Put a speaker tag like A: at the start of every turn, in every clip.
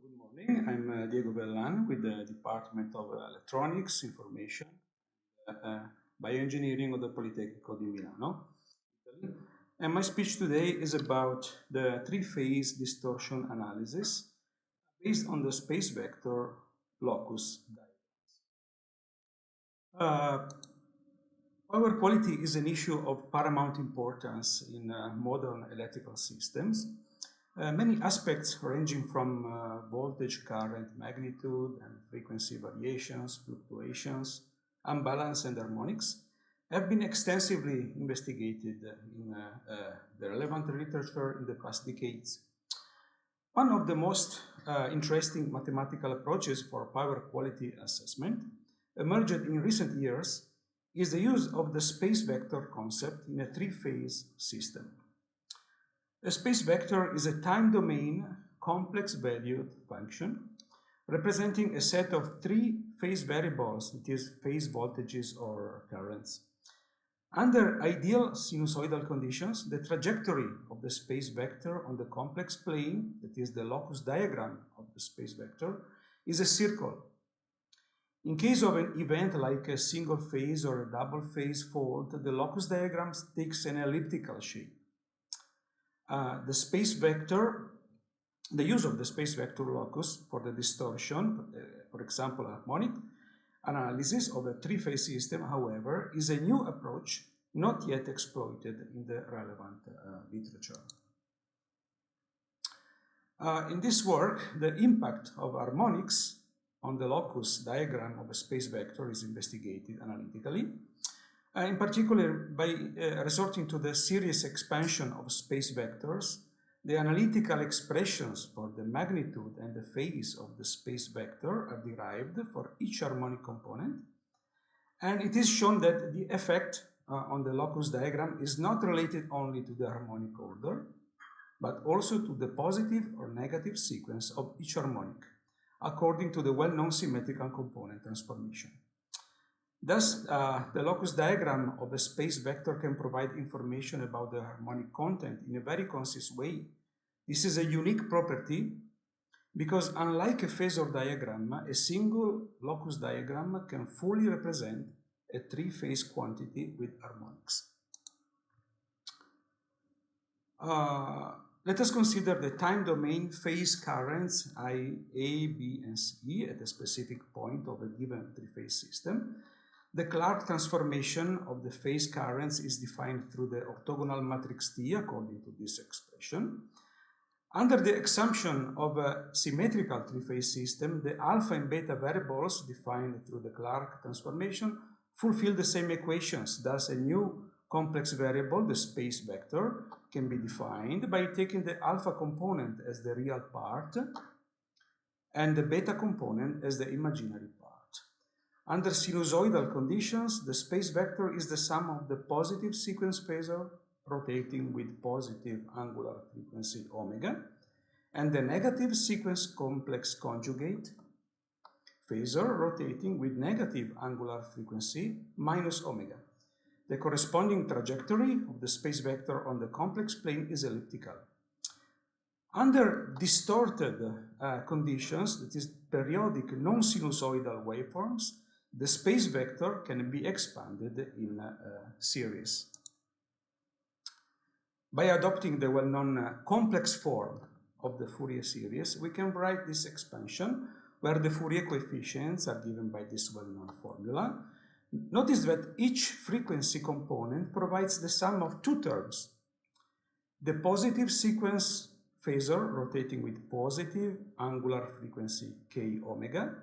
A: Good morning. I'm Diego Bellan with the Department of Electronics, Information, Bioengineering of the Politecnico di Milano, Italy. And my speech today is about the three-phase distortion analysis based on the space vector Locus diagrams. Power quality is an issue of paramount importance in modern electrical systems. Many aspects ranging from voltage, current, magnitude, and frequency variations, fluctuations, unbalance, and harmonics have been extensively investigated in the relevant literature in the past decades. One of the most interesting mathematical approaches for power quality assessment emerged in recent years is the use of the space vector concept in a three-phase system. A space vector is a time domain complex valued function representing a set of three phase variables, that is, phase voltages or currents. Under ideal sinusoidal conditions, the trajectory of the space vector on the complex plane, that is the locus diagram of the space vector, is a circle. In case of an event like a single phase or a double phase fault, the locus diagram takes an elliptical shape. The space vector, the use of the space vector locus for the distortion, for example, harmonic analysis of a three-phase system, however, is a new approach not yet exploited in the relevant literature. In this work, the impact of harmonics on the locus diagram of a space vector is investigated analytically. In particular, by resorting to the series expansion of space vectors, the analytical expressions for the magnitude and the phase of the space vector are derived for each harmonic component. And it is shown that the effect on the locus diagram is not related only to the harmonic order, but also to the positive or negative sequence of each harmonic, according to the well-known symmetrical component transformation. Thus, the locus diagram of a space vector can provide information about the harmonic content in a very concise way. This is a unique property because, unlike a phasor diagram, a single locus diagram can fully represent a three-phase quantity with harmonics. Let us consider the time domain phase currents I, A, B, and C at a specific point of a given three-phase system. The Clark transformation of the phase currents is defined through the orthogonal matrix T according to this expression. Under the assumption of a symmetrical three-phase system, the alpha and beta variables defined through the Clark transformation fulfill the same equations. Thus, a new complex variable, the space vector, can be defined by taking the alpha component as the real part and the beta component as the imaginary part. Under sinusoidal conditions, the space vector is the sum of the positive sequence phasor rotating with positive angular frequency omega and the negative sequence complex conjugate phasor rotating with negative angular frequency minus omega. The corresponding trajectory of the space vector on the complex plane is elliptical. Under distorted conditions, that is periodic non-sinusoidal waveforms, the space vector can be expanded in series. By adopting the well-known complex form of the Fourier series, we can write this expansion where the Fourier coefficients are given by this well-known formula. Notice that each frequency component provides the sum of two terms. The positive sequence phasor rotating with positive angular frequency k omega,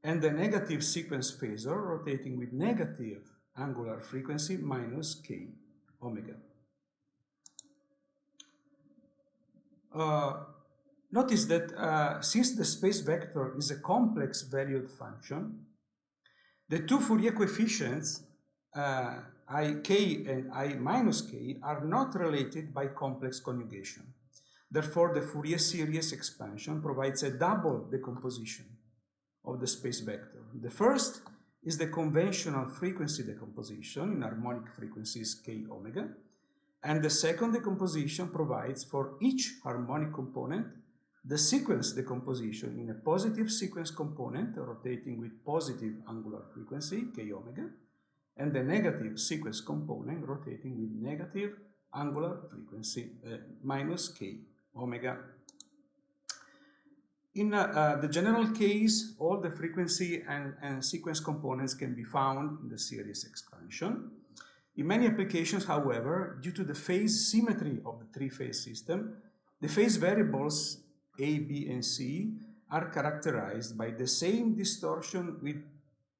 A: and the negative sequence phasor rotating with negative angular frequency minus k omega. Notice that since the space vector is a complex valued function, the two Fourier coefficients, ik and I minus k, are not related by complex conjugation. Therefore, the Fourier series expansion provides a double decomposition of the space vector. The first is the conventional frequency decomposition in harmonic frequencies k omega, and the second decomposition provides for each harmonic component the sequence decomposition in a positive sequence component rotating with positive angular frequency, k omega, and the negative sequence component rotating with negative angular frequency, minus k omega. In the general case, all the frequency and sequence components can be found in the series expansion. In many applications, however, due to the phase symmetry of the three-phase system, the phase variables A, B, and C are characterized by the same distortion with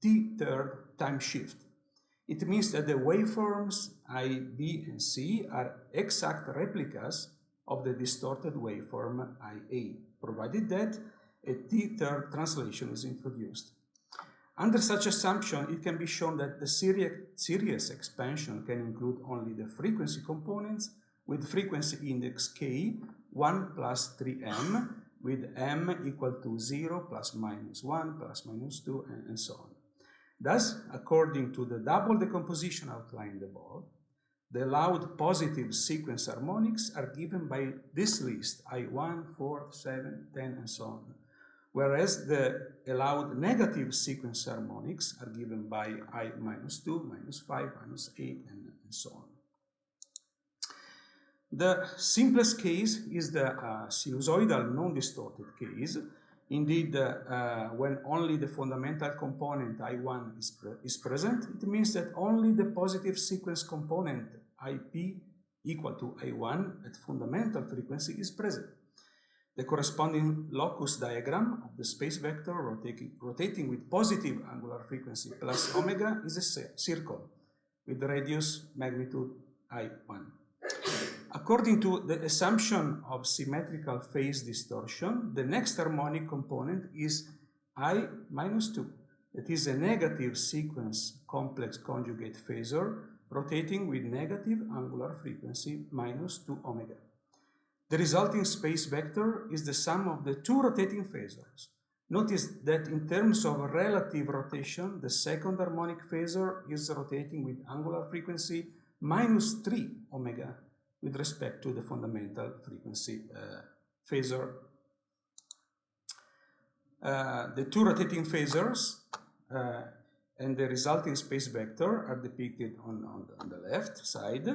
A: t-third time shift. It means that the waveforms I, B, and C are exact replicas of the distorted waveform IA, provided that a t-third translation is introduced. Under such assumption, it can be shown that the series expansion can include only the frequency components with frequency index k, 1 plus 3m, with m equal to 0, plus minus 1, plus minus 2, and so on. Thus, according to the double decomposition outlined above, the allowed positive sequence harmonics are given by this list, I1, 4, 7, 10, and so on, whereas the allowed negative sequence harmonics are given by I minus 2, minus 5, minus 8, and so on. The simplest case is the sinusoidal non-distorted case. Indeed, when only the fundamental component I1 is present, it means that only the positive sequence component IP equal to I1 at fundamental frequency is present. The corresponding locus diagram of the space vector rotating with positive angular frequency plus omega is a circle with the radius magnitude I1. According to the assumption of symmetrical phase distortion, the next harmonic component is I minus 2. That is a negative sequence complex conjugate phasor rotating with negative angular frequency minus 2 omega. The resulting space vector is the sum of the two rotating phasors. Notice that in terms of relative rotation, the second harmonic phasor is rotating with angular frequency minus 3 omega with respect to the fundamental frequency phasor. The two rotating phasors and the resulting space vector are depicted on the left side.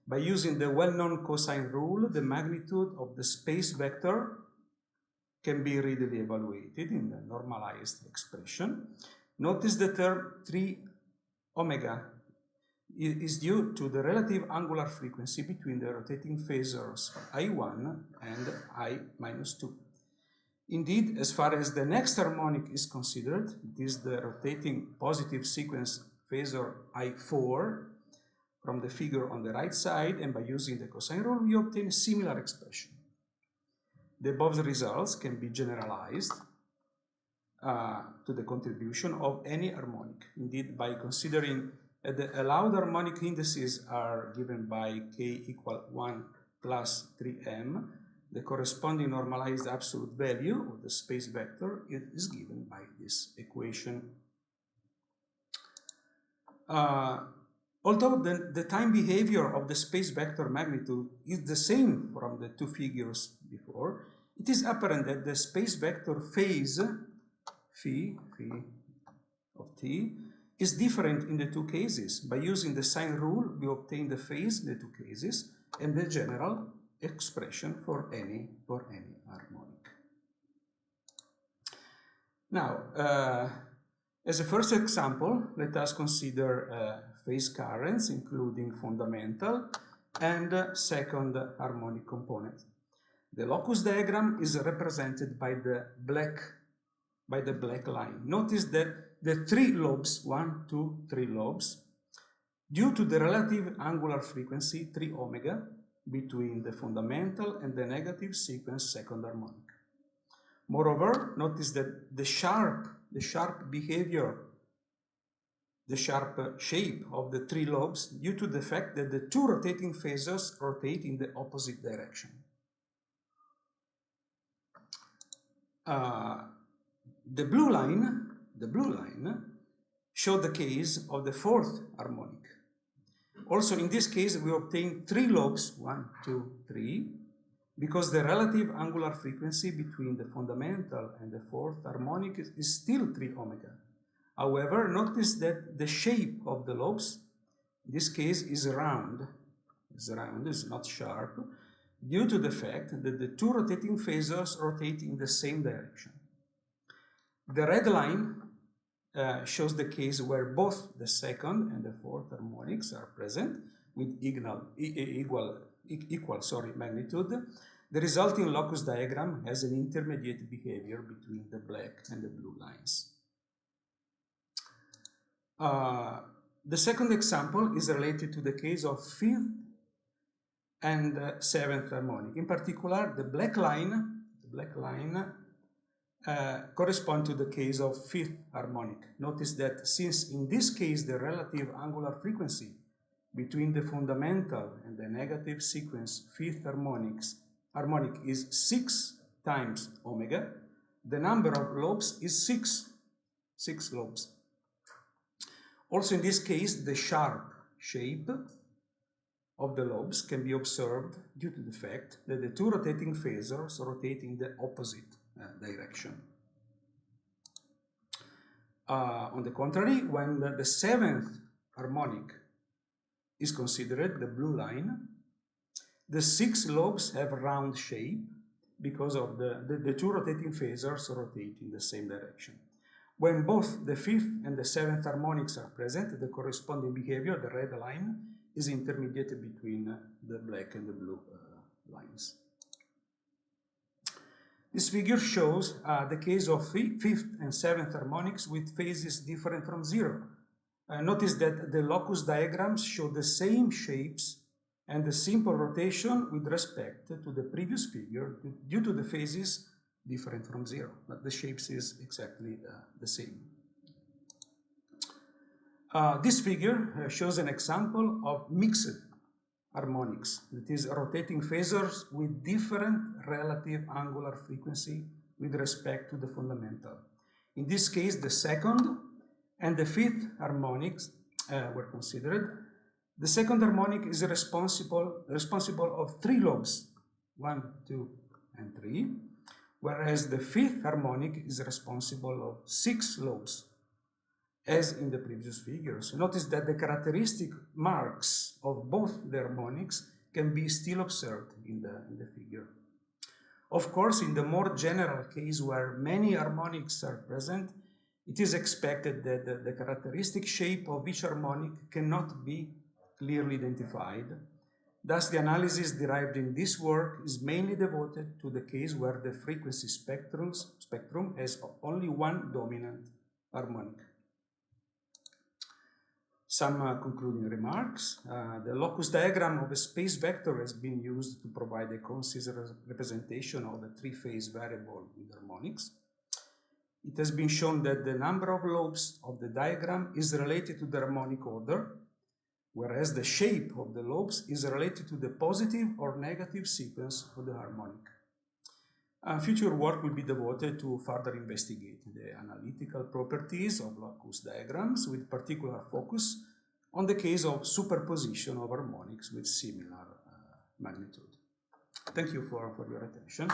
A: By using the well-known cosine rule, the magnitude of the space vector can be readily evaluated in the normalized expression. Notice the term 3 omega is due to the relative angular frequency between the rotating phasors I1 and I minus 2. Indeed, as far as the next harmonic is considered, it is the rotating positive sequence phasor I4 from the figure on the right side, and by using the cosine rule, we obtain a similar expression. The above results can be generalized to the contribution of any harmonic. Indeed, by considering the allowed harmonic indices are given by k equal 1 plus 3m, the corresponding normalized absolute value of the space vector is given by this equation. Although the time behavior of the space vector magnitude is the same from the two figures before, it is apparent that the space vector phase phi of t is different in the two cases. By using the sine rule, we obtain the phase in the two cases and the general expression for any harmonic. Now, as a first example, let us consider phase currents, including fundamental and second harmonic component. The locus diagram is represented by the black line. Notice that the three lobes, 1, 2, 3 lobes, due to the relative angular frequency 3 omega between the fundamental and the negative sequence second harmonic. Moreover, notice that the sharp behavior, the sharp shape of the three lobes due to the fact that the two rotating phasors rotate in the opposite direction. The blue line shows the case of the fourth harmonic. Also, in this case, we obtain three lobes, 1, 2, 3, because the relative angular frequency between the fundamental and the fourth harmonic is still 3 omega. However, notice that the shape of the lobes, in this case, is round, is not sharp, due to the fact that the two rotating phasors rotate in the same direction. The red line shows the case where both the second and the fourth harmonics are present with equal magnitude. The resulting locus diagram has an intermediate behavior between the black and the blue lines. The second example is related to the case of fifth and seventh harmonic. In particular, the black line correspond to the case of fifth harmonic. Notice that since in this case the relative angular frequency between the fundamental and the negative sequence fifth harmonic is 6 times omega, the number of lobes is 6 lobes. Also in this case, the sharp shape of the lobes can be observed due to the fact that the two rotating phasors rotate in the opposite direction. On the contrary, when the seventh harmonic is considered, the blue line, the 6 lobes have a round shape because of the two rotating phasors rotate in the same direction. When both the fifth and the seventh harmonics are present, the corresponding behavior, the red line, is intermediate between the black and the blue lines. This figure shows the case of fifth and seventh harmonics with phases different from 0. Notice that the locus diagrams show the same shapes and the simple rotation with respect to the previous figure due to the phases different from 0, but the shapes is exactly the same. This figure shows an example of mixed harmonics, that is, rotating phasors with different relative angular frequency with respect to the fundamental. In this case, the second and the fifth harmonics were considered. The second harmonic is responsible of 3 lobes, 1, 2, and 3, whereas the fifth harmonic is responsible of 6 lobes, as in the previous figures. Notice that the characteristic marks of both the harmonics can be still observed in the figure. Of course, in the more general case where many harmonics are present, it is expected that the characteristic shape of each harmonic cannot be clearly identified. Thus, the analysis derived in this work is mainly devoted to the case where the frequency spectrum has only one dominant harmonic. Some concluding remarks. The locus diagram of a space vector has been used to provide a concise representation of a 3-phase variable with harmonics. It has been shown that the number of lobes of the diagram is related to the harmonic order, whereas the shape of the lobes is related to the positive or negative sequence of the harmonic. Future work will be devoted to further investigate the analytical properties of locus diagrams with particular focus on the case of superposition of harmonics with similar magnitude. Thank you for your attention.